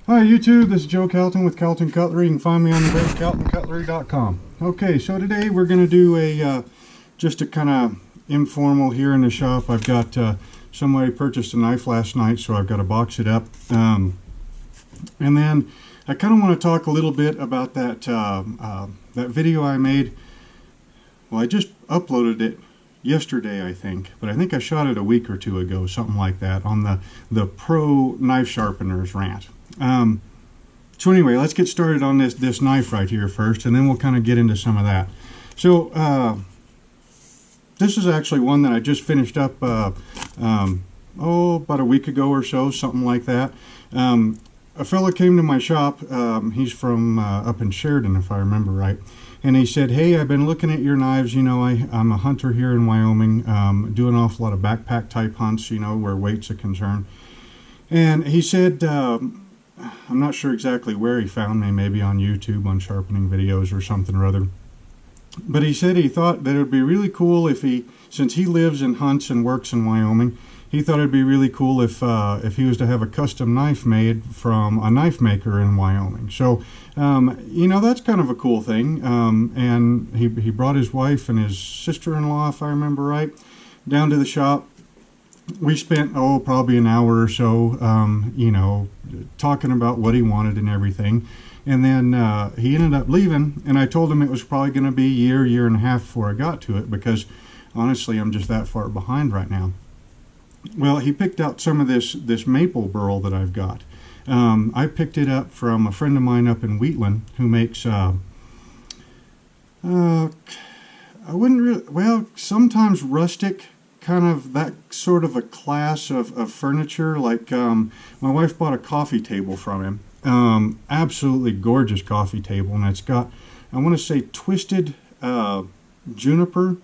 Hi YouTube, this is Joe Calton with Calton Cutlery. You can find me on the web, caltoncutlery.com. Okay, so today we're going to do just a kind of informal here in the shop. I've got somebody purchased a knife last night, so I've got to box it up. And then I kind of want to talk a little bit about that that video I made. Well, I just uploaded it yesterday, I think, but I think I shot it a week or two ago, something like that, on the pro knife sharpeners rant. So anyway, let's get started on this knife right here first, and then we'll kind of get into some of that. So this is actually one that I just finished up about a week ago or so, something like that. A fella came to my shop. He's from up in Sheridan, if I remember right, and he said, hey, I've been looking at your knives. You know, I'm a hunter here in Wyoming, do an awful lot of backpack type hunts, you know, where weight's a concern. And he said, I'm not sure exactly where he found me, maybe on YouTube on sharpening videos or something or other. But he said he thought that it would be really cool if since he lives and hunts and works in Wyoming, he thought it'd be really cool if he was to have a custom knife made from a knife maker in Wyoming. So, you know, that's kind of a cool thing. And he brought his wife and his sister-in-law, if I remember right, down to the shop. We spent, probably an hour or so, you know, talking about what he wanted and everything. And then he ended up leaving, and I told him it was probably going to be a year and a half before I got to it, because honestly, I'm just that far behind right now. Well, he picked out some of this maple burl that I've got. I picked it up from a friend of mine up in Wheatland who makes, I wouldn't really, well, sometimes rustic, kind of that sort of a class of furniture. Like my wife bought a coffee table from him, absolutely gorgeous coffee table, and it's got, I want to say, twisted juniper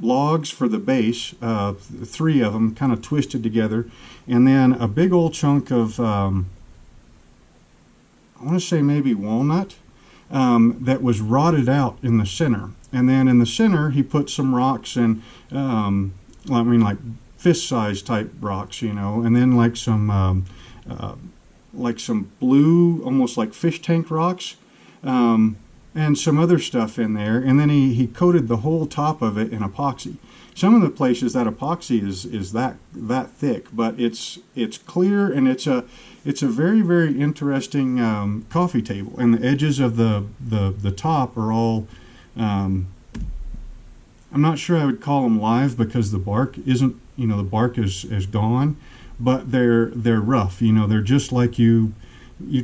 logs for the base, 3 of them kind of twisted together, and then a big old chunk of I want to say maybe walnut that was rotted out in the center. And then in the center he put some rocks, and I mean, like fist-size type rocks, you know, and then like some blue, almost like fish tank rocks, and some other stuff in there. And then he coated the whole top of it in epoxy. Some of the places that epoxy is that thick, but it's clear, and it's a very, very interesting coffee table. And the edges of the top are all, I'm not sure I would call them live, because the bark isn't, you know, the bark is gone, but they're rough. You know, they're just like you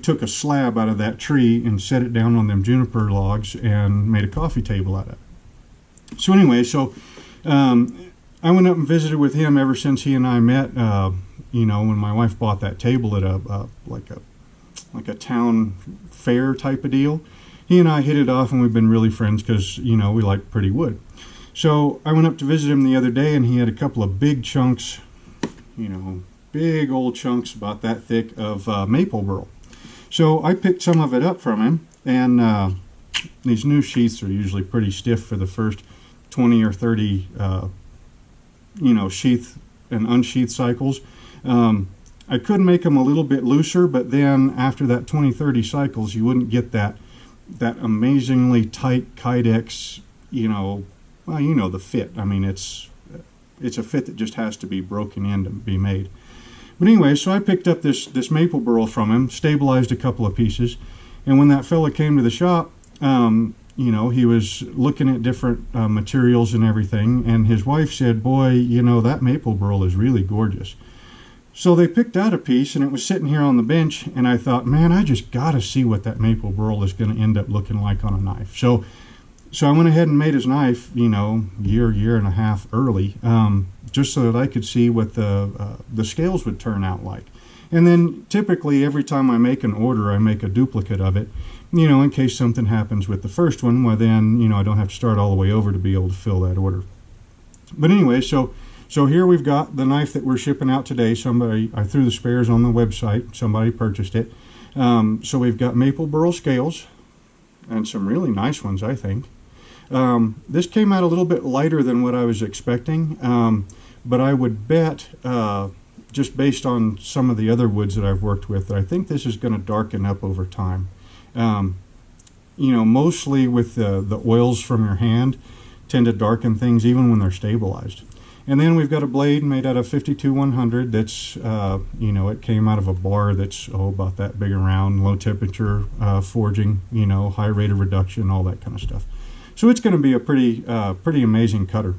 took a slab out of that tree and set it down on them juniper logs and made a coffee table out of it. So anyway, I went up and visited with him ever since he and I met. You know, when my wife bought that table at like a town fair type of deal, he and I hit it off, and we've been really friends because, you know, we like pretty wood. So I went up to visit him the other day, and he had a couple of big chunks, you know, big old chunks about that thick of maple burl. So I picked some of it up from him, and these new sheaths are usually pretty stiff for the first 20 or 30, you know, sheath and unsheath cycles. I could make them a little bit looser, but then after that 20-30 cycles, you wouldn't get that amazingly tight Kydex, you know. Well, you know the fit. I mean, it's a fit that just has to be broken in to be made. But anyway, so I picked up this maple burl from him, stabilized a couple of pieces, and when that fella came to the shop, you know, he was looking at different materials and everything, and his wife said, boy, you know, that maple burl is really gorgeous. So they picked out a piece, and it was sitting here on the bench, and I thought, man, I just got to see what that maple burl is going to end up looking like on a knife. So I went ahead and made his knife, you know, year and a half early, just so that I could see what the scales would turn out like. And then typically every time I make an order, I make a duplicate of it, you know, in case something happens with the first one. Well, then, you know, I don't have to start all the way over to be able to fill that order. But anyway, so here we've got the knife that we're shipping out today. I threw the spares on the website. Somebody purchased it. So we've got maple burl scales, and some really nice ones, I think. This came out a little bit lighter than what I was expecting, but I would bet just based on some of the other woods that I've worked with, that I think this is going to darken up over time. You know, mostly with the oils from your hand tend to darken things even when they're stabilized. And then we've got a blade made out of 52-100 that's, you know, it came out of a bar that's, about that big around, low temperature forging, you know, high rate of reduction, all that kind of stuff. So it's going to be a pretty amazing cutter.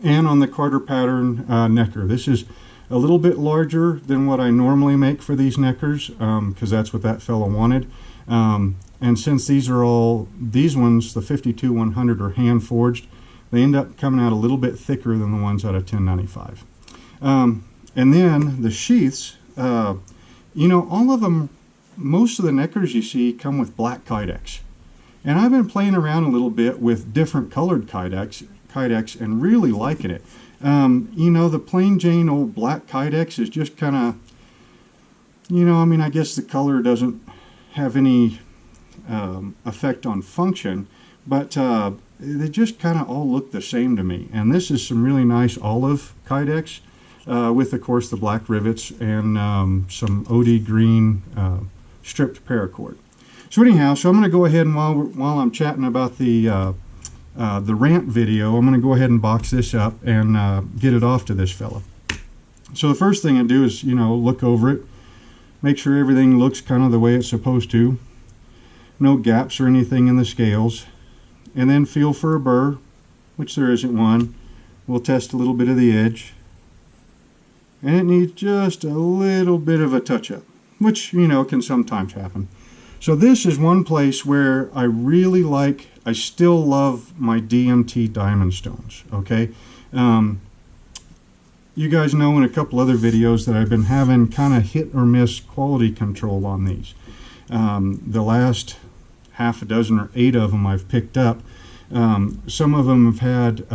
And on the Carter pattern necker, this is a little bit larger than what I normally make for these neckers, because that's what that fella wanted. And since these ones, the 52-100 are hand forged, they end up coming out a little bit thicker than the ones out of 1095. And then the sheaths, you know, all of them, most of the neckers you see come with black kydex. And I've been playing around a little bit with different colored kydex and really liking it. You know, the plain Jane old black kydex is just kind of, you know, I mean, I guess the color doesn't have any effect on function, but they just kind of all look the same to me. And this is some really nice olive kydex with, of course, the black rivets and some OD green stripped paracord. So anyhow, so I'm going to go ahead and while I'm chatting about the rant video, I'm going to go ahead and box this up and get it off to this fella. So the first thing I do is, you know, look over it, make sure everything looks kind of the way it's supposed to. No gaps or anything in the scales. And then feel for a burr, which there isn't one. We'll test a little bit of the edge. And it needs just a little bit of a touch-up, which, you know, can sometimes happen. So this is one place where I really like, I still love my DMT diamond stones, okay? You guys know in a couple other videos that I've been having kind of hit or miss quality control on these. The last half a dozen or 8 of them I've picked up. Some of them have had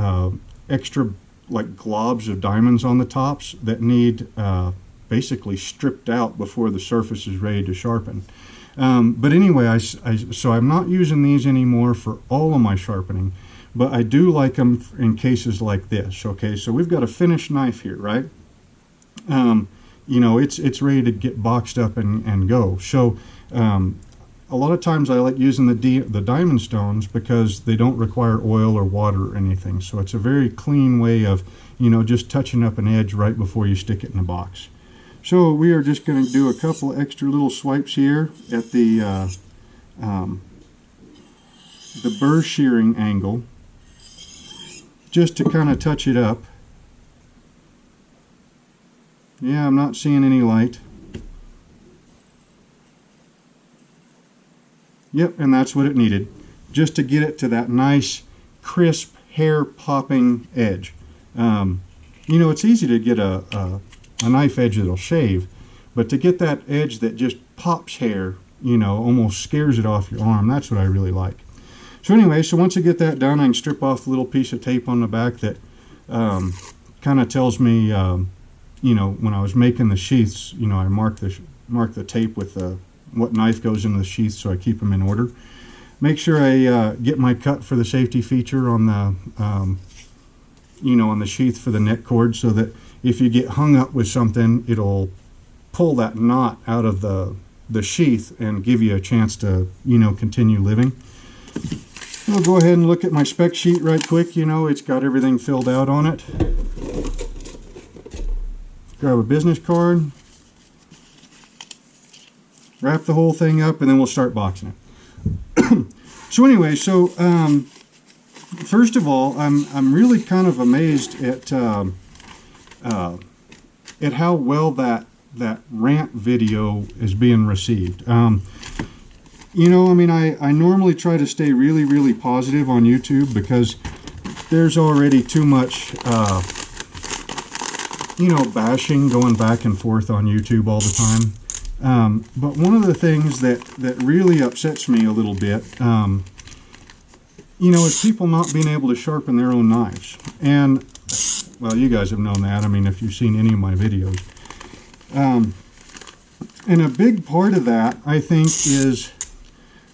extra like globs of diamonds on the tops that need basically stripped out before the surface is ready to sharpen. But anyway, so I'm not using these anymore for all of my sharpening, but I do like them in cases like this. Okay, so we've got a finished knife here, right? You know, it's ready to get boxed up and go. So a lot of times I like using the diamond stones because they don't require oil or water or anything. So it's a very clean way of, you know, just touching up an edge right before you stick it in the box. So we are just going to do a couple extra little swipes here at the burr shearing angle, just to kind of touch it up. Yeah, I'm not seeing any light. Yep, and that's what it needed, just to get it to that nice, crisp, hair-popping edge. You know, it's easy to get a knife edge that'll shave, but to get that edge that just pops hair, you know, almost scares it off your arm, that's what I really like. So anyway, so once I get that done, I can strip off the little piece of tape on the back that kind of tells me, you know, when I was making the sheaths, you know, I mark the tape with what knife goes into the sheath so I keep them in order. Make sure I get my cut for the safety feature on the, you know, on the sheath for the neck cord, so that if you get hung up with something, it'll pull that knot out of the sheath and give you a chance to, you know, continue living. I'll go ahead and look at my spec sheet right quick. You know, it's got everything filled out on it. Grab a business card, wrap the whole thing up, and then we'll start boxing it. So anyway, so first of all, I'm really kind of amazed at how well that rant video is being received. You know, I mean, I normally try to stay really, really positive on YouTube because there's already too much, you know, bashing going back and forth on YouTube all the time. But one of the things that really upsets me a little bit, you know, is people not being able to sharpen their own knives. And, well, you guys have known that, I mean, if you've seen any of my videos. And a big part of that, I think, is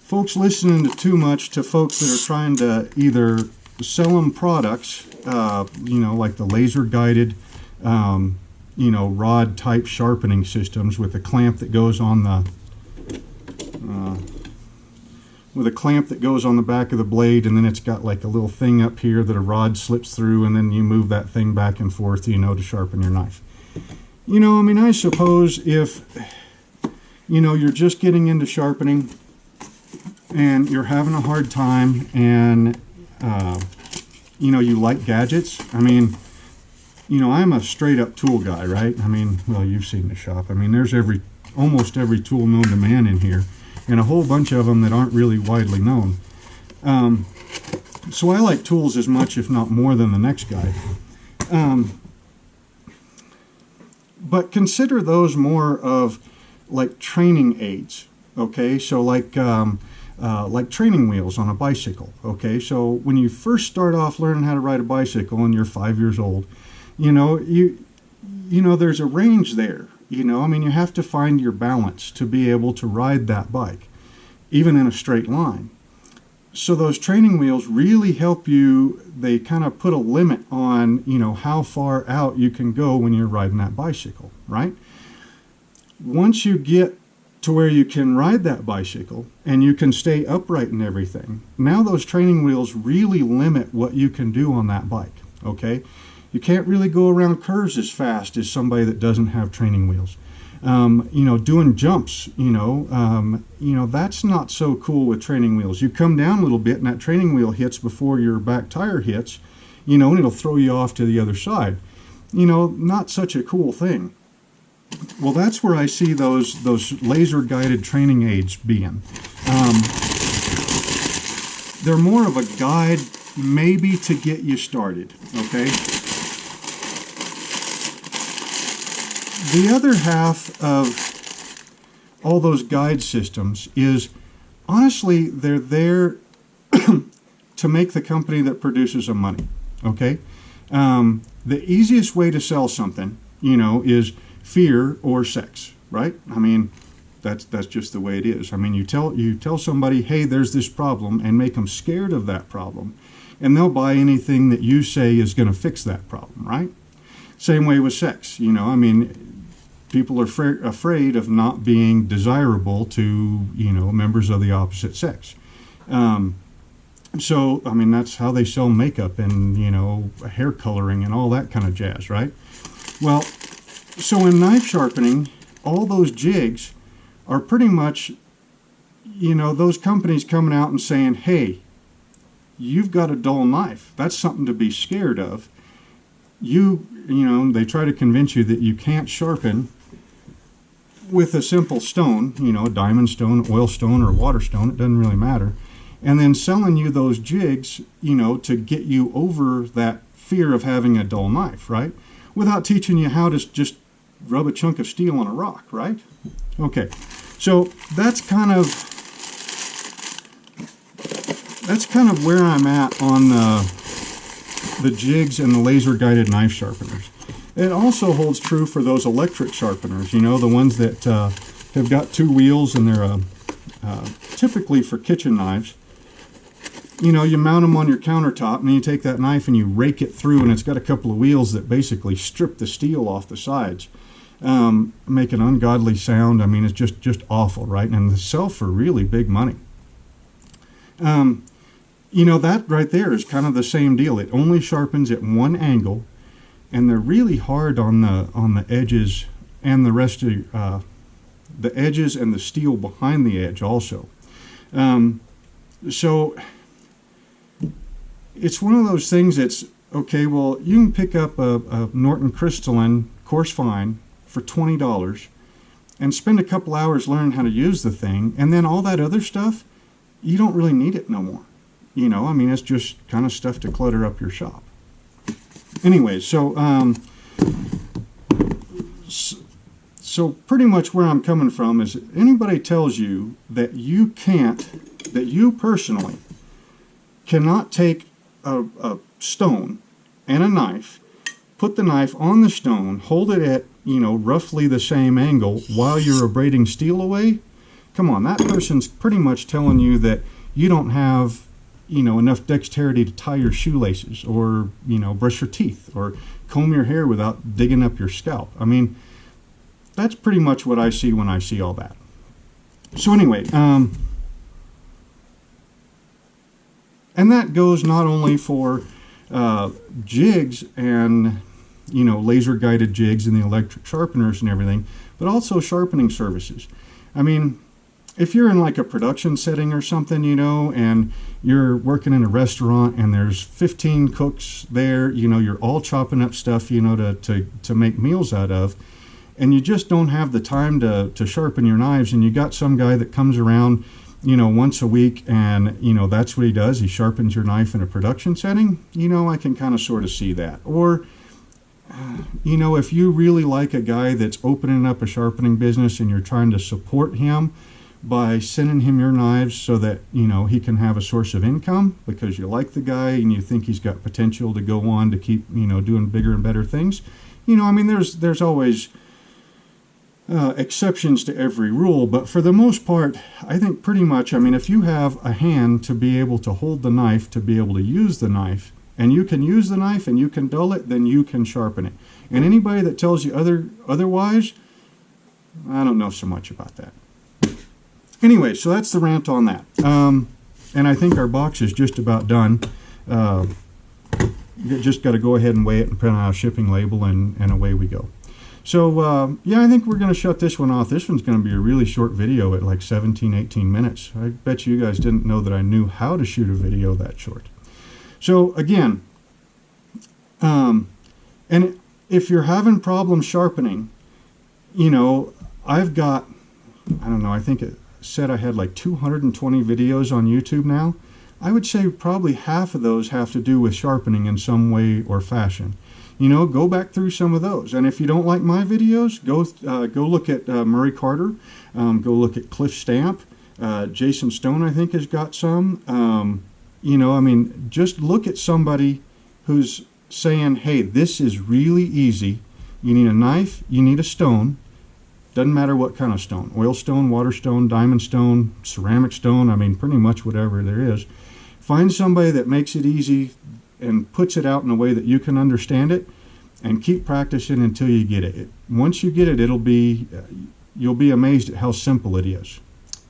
folks listening to too much to folks that are trying to either sell them products, you know, like the laser guided, rod type sharpening systems with a clamp that goes on the back of the blade, and then it's got like a little thing up here that a rod slips through, and then you move that thing back and forth, to sharpen your knife. I suppose if you're just getting into sharpening and you're having a hard time, and you like gadgets. I'm a straight up tool guy, right? Well, you've seen the shop. There's almost every tool known to man in here, and a whole bunch of them that aren't really widely known. So I like tools as much, if not more, than the next guy. But consider those more of like training aids, okay? So like training wheels on a bicycle, okay? So when you first start off learning how to ride a bicycle and you're 5 years old, there's a range there. You have to find your balance to be able to ride that bike, even in a straight line. So those training wheels really help you. They kind of put a limit on, how far out you can go when you're riding that bicycle, right? Once you get to where you can ride that bicycle and you can stay upright and everything, now those training wheels really limit what you can do on that bike, okay? You can't really go around curves as fast as somebody that doesn't have training wheels. Doing jumps, that's not so cool with training wheels. You come down a little bit and that training wheel hits before your back tire hits, and it'll throw you off to the other side. Not such a cool thing. Well, that's where I see those laser guided training aids being. They're more of a guide, maybe to get you started, okay? The other half of all those guide systems is, honestly, they're there to make the company that produces them money, okay? The easiest way to sell something, is fear or sex, right? That's just the way it is. You tell somebody, hey, there's this problem, and make them scared of that problem, and they'll buy anything that you say is going to fix that problem, right? Same way with sex, people are afraid of not being desirable to, members of the opposite sex. So, that's how they sell makeup and, hair coloring and all that kind of jazz, right? Well, so in knife sharpening, all those jigs are pretty much, those companies coming out and saying, hey, you've got a dull knife. That's something to be scared of. They try to convince you that you can't sharpen with a simple stone, a diamond stone, oil stone, or water stone, it doesn't really matter, and then selling you those jigs, to get you over that fear of having a dull knife, right? Without teaching you how to just rub a chunk of steel on a rock, right? Okay, so that's kind of where I'm at on the jigs and the laser guided knife sharpeners. It also holds true for those electric sharpeners, the ones that have got two wheels, and they're typically for kitchen knives. You mount them on your countertop, and then you take that knife and you rake it through, and it's got a couple of wheels that basically strip the steel off the sides, make an ungodly sound. It's just awful, right? And they sell for really big money. That right there is kind of the same deal. It only sharpens at one angle, and they're really hard on the edges and the rest of the edges and the steel behind the edge also. So it's one of those things that's, okay, well, you can pick up a Norton crystalline coarse fine for $20 and spend a couple hours learning how to use the thing, and then all that other stuff, you don't really need it no more. It's just kind of stuff to clutter up your shop. Anyway, so pretty much where I'm coming from is, anybody tells you that you personally cannot take a stone and a knife, put the knife on the stone, hold it at, roughly the same angle while you're abrading steel away, come on, that person's pretty much telling you that you don't have, enough dexterity to tie your shoelaces, or brush your teeth, or comb your hair without digging up your scalp. I mean, that's pretty much what I see when I see all that. So anyway, and that goes not only for jigs and laser guided jigs and the electric sharpeners and everything, but also sharpening services. I mean, if you're in like a production setting or something, and you're working in a restaurant and there's 15 cooks there, you're all chopping up stuff, to make meals out of, and you just don't have the time to sharpen your knives, and you got some guy that comes around, once a week, and, that's what he does. He sharpens your knife in a production setting. I can kind of sort of see that. Or, if you really like a guy that's opening up a sharpening business and you're trying to support him by sending him your knives so that, he can have a source of income because you like the guy and you think he's got potential to go on to keep, doing bigger and better things. I mean, there's always exceptions to every rule, but for the most part, I think pretty much, I mean, if you have a hand to be able to hold the knife, to be able to use the knife, and you can use the knife and you can dull it, then you can sharpen it. And anybody that tells you otherwise, I don't know so much about that. Anyway, so that's the rant on that. And I think our box is just about done. You just got to go ahead and weigh it and print out a shipping label, and away we go. So, yeah, I think we're going to shut this one off. This one's going to be a really short video at like 17, 18 minutes. I bet you guys didn't know that I knew how to shoot a video that short. So, again, and if you're having problems sharpening, I've got, I don't know, I think it said I had like 220 videos on YouTube now. I would say probably half of those have to do with sharpening in some way or fashion. Go back through some of those. And if you don't like my videos, go look at Murray Carter, go look at Cliff Stamp. Jason Stone, I think, has got some. I mean, just look at somebody who's saying, hey, this is really easy. You need a knife, you need a stone. Doesn't matter what kind of stone. Oil stone, water stone, diamond stone, ceramic stone, I mean, pretty much whatever there is. Find somebody that makes it easy and puts it out in a way that you can understand it, and keep practicing until you get it. Once you get it, you'll be amazed at how simple it is.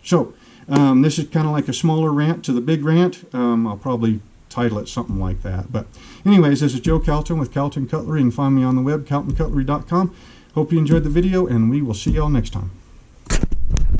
So, this is kind of like a smaller rant to the big rant. I'll probably title it something like that. But anyways, this is Joe Calton with Calton Cutlery. You can find me on the web, caltoncutlery.com. Hope you enjoyed the video, and we will see y'all next time.